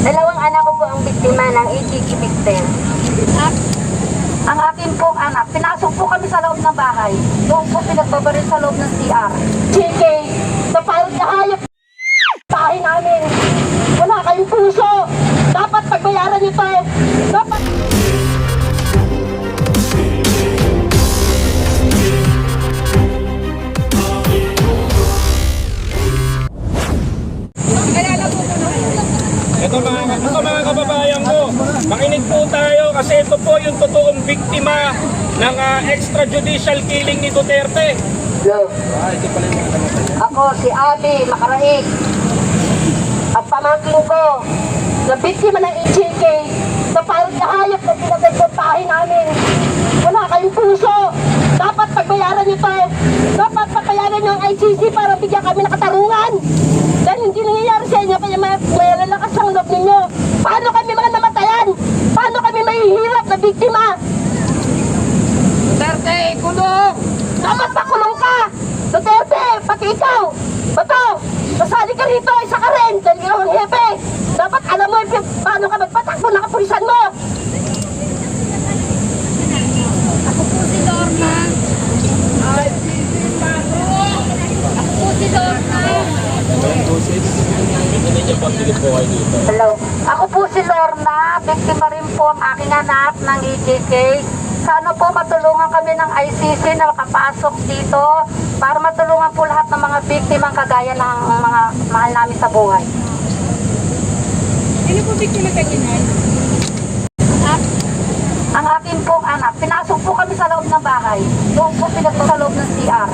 Dalawang anak ko po ang biktima ng EJK victim. Ang akin pong anak, pinasok po kami sa loob ng bahay. Doon po pinagbabaril sa loob ng CR. JK, napalot na hayop bahay namin. Wala kayong puso. Dapat pagbayaran nyo to. Dapat... Ito mga kababayan ko, makinig po tayo kasi ito po yung totoong biktima ng extrajudicial killing ni Duterte. Hello. Ako si Abby Makaraig. At pamangkin ko na biktima ng EJK na parang nahayop na pinagagpuntahin namin. Wala kayong puso. Dapat pagbayaran nyo to. Dapat pagbayaran nyo ang ICC para bigyan kami ng katarungan. Dahil hindi nangyayari sa inyo kaya may lalakas ang loob ninyo. Paano kami mga namatayan? Paano kami mahihirap na biktima? Duterte, kulong! Dapat pakulong ka! Duterte, pati ikaw! Bato, nasali ka rito, isa ka rin! Dahil ikaw ang hepe! Dapat alam mo paano ka magpatakbo ng kapulisan mo! Ako po si Lorna. Ako po si Lorna. Hello. Ako po si Lorna, biktima rin po ang aking anak ng EJK. Sana po matulungan kami ng ICC na makapasok dito para matulungan po lahat ng mga biktimang kagaya ng mga mahal namin sa buhay. Sino po biktima kanina? Ang akin pong anak, pinasok po kami sa loob ng bahay. Doon po sa loob ng CR.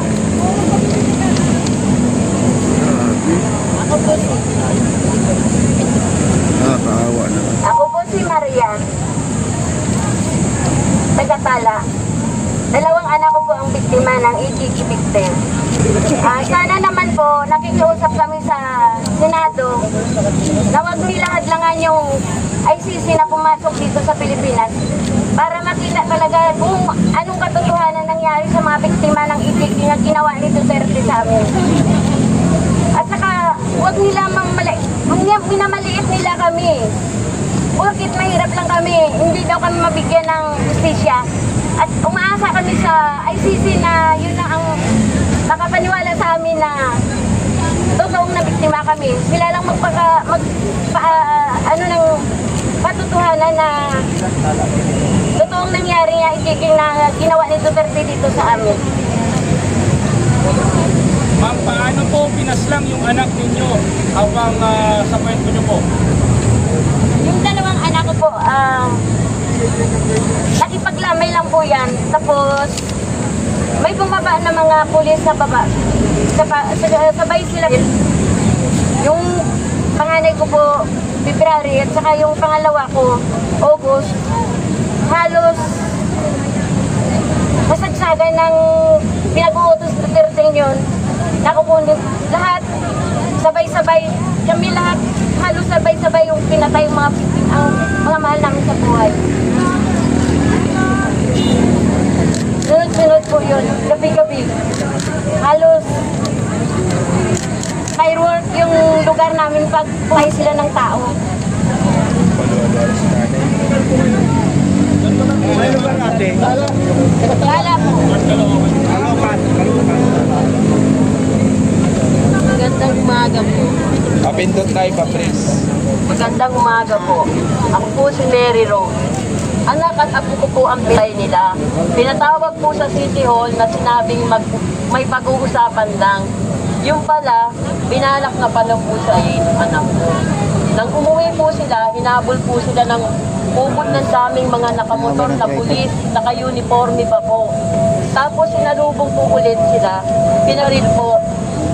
Ako po si... Nakakaawa naman. Ako po si Marian. Tagatala. Dalawang anak ko po ang biktima ng EJK victim. Sana naman po, nakikiusap kami sa Senado na wag nila hadlangan yung ICC na pumasok dito sa Pilipinas para makita talaga kung anong katotohanan nangyari sa mga biktima ng EJK na ginawa ni Duterte sa amin. At saka, huwag nila minamaliit nila kami. Bakit mahirap lang kami, hindi daw kami mabigyan ng justisya. At umaasa kami sa ICC na yun na ang makapaniwala sa amin na totoong na biktima kami. Sila lang ng patutuhanan na totoong nangyari nga ikiking na ginawa ni Duterte dito sa amin. Ma'am, paano po pinaslang yung anak ninyo habang sa kwento nyo po? Yung dalawang anak ko po, nakipaglamay lang po yan. Tapos, may bumaba na mga pulis sa baba. Sabay sila. Yung panganay ko po, February, at saka yung pangalawa ko, August, halos masagsagan ng pinag-uutos Duterte yun. Nakukunin lahat, sabay-sabay, kami lahat, halos sabay-sabay yung pinatay yung mga mahal namin sa buhay. Sunod-sunod po yun, gabi-gabi. Halos firework yung lugar namin pag buhay sila ng tao. Kala po. Magandang umaga po. Kapindot tayo pa, Pres. Magandang umaga po. Ako po si Mary Rose. Anak at apo ko po ang bilay nila. Pinatawag po sa City Hall na sinabing may pag-uusapan lang. Yung pala, binalak na pala po sa yung anak ko. Nang umuwi po sila, hinabol po sila ng ubod ng daming mga nakamotor na pulis, naka-uniforme pa po. Tapos sinalubong po ulit sila, pinaril po.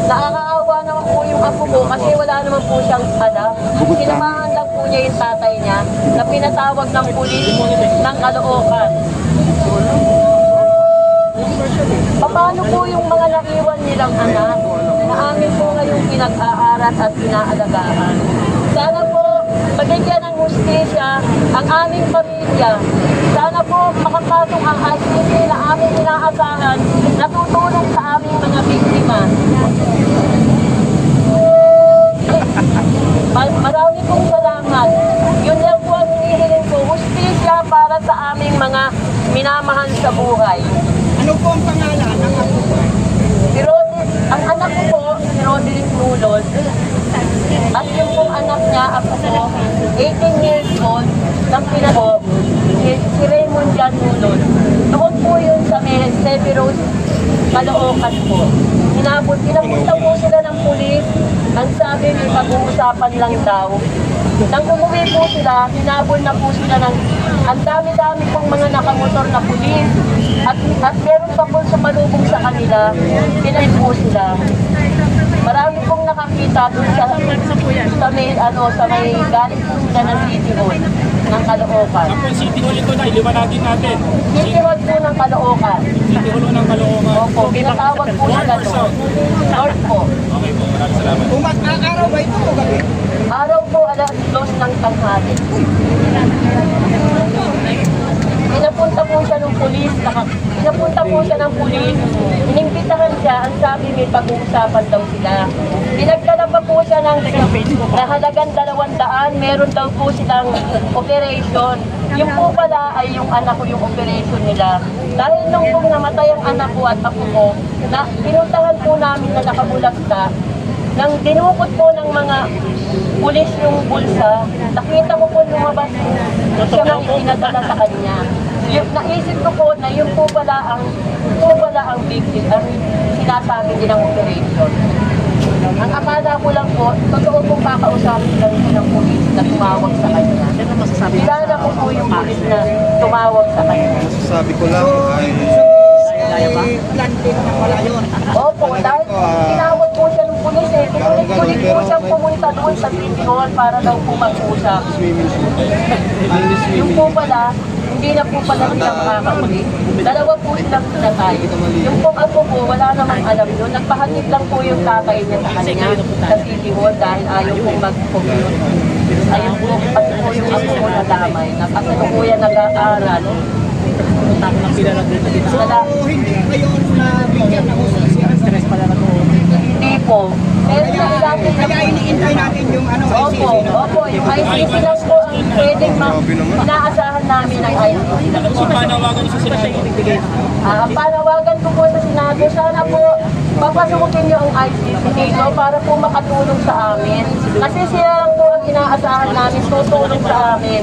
Nakakaawa naman po yung apo ko kasi wala naman po siyang alam. Sinamahan lang po niya yung tatay niya na pinatawag ng pulis ng Caloocan. Paano po yung mga naiwan nilang anak na amin po ngayong pinag-aaral at inaalagaan? Sana po magigyan ng hustisya ang aming pamilya. Sana po makapasok ang ICC na aming inaasahan na tutulong sa aming mga biktima. Marami pong salamat. minamahal sa buhay. Ano po ang pangalan ng apo ko? Si Roderick, ang anak ko po, si Roderick Nulon. At yung pong anak niya, ako po, 18 years old, nang pinako, si Raymond Jan Nulon. Noon po yun sa may Sevi Rose, Caloocan po. Pinapunta po sila ng pulis. Ang sabi, may pag-uusapan lang daw. Nang umuwi po sila, hinabol na po sila ng ang dami-dami pong mga nakamotor na pulis. At meron pa po sa malubong sa kanila, pinayin po sila. Marami pong nakakita doon sa may galing po sila ng City Hall ng Caloocan. Ako, City Hall ito na, iliwanagin natin. City Hall po ng Caloocan. City Hall ng Caloocan. Opo, pinatawag po sila doon. North po. Okay po, maraming salamat. Araw ba ito o gabi? Araw po, alas 2 ng tanghali. Pinapunta po siya ng pulis. Pinapunta po siya ng pulis. Inimbitahan siya. Ang sabi, may pag-uusapan daw sila. Pinagdala pa po siya ng halagang 200. Meron daw po silang operation. Yung po pala ay yung anak ko yung operation nila. Dahil nung pong namatay ang anak ko at ako ko, pinuntahan po namin na nakabulagta. Nang dinukot po ng mga pulis yung bulsa, nakita ko po lumabas siya nang itinadala sa kanya. Naisip ko po na yun po pala ang victim, ang sinasabi din ng operation. Ang akala ko lang po, totoo pong kakausapin lang ito ng pulis na tumawag sa kanya. Kilala ko po yung pulis na tumawag sa kanya. Sabi ko lang ay Planting na pala yun. Opo, dahil tinawag po siya ng pulis eh. Kulit-kulit po siyang pumunta doon sa City Hall para daw po mag-usap. Yung po pala, hindi na po pala sila makakauli. Dalawa po silang pinatay. Yung pong ako po, wala namang alam yun. Nagpahatid lang po yung tatay niya sa kanya sa City Hall dahil ayaw pong mag-commute. Ayaw po, pati po yung ako po nadamay. Nakasalukuyan nag-aaral. Wala. So, hindi ngayon na bigyan ng usisya. Hindi po. Meron na dati na Kaya iniintay natin yung ano, Opo, opo, yung ICC lang po ang pwedeng inaasahan namin ng ICC. So, panawagan niyo sa Senado. Ang panawagan ko po sa Senado, sana po papasukin niyo ang ICC dito para po makatulong sa amin. Kasi sila lang po ang inaasahan namin, tutulong sa amin.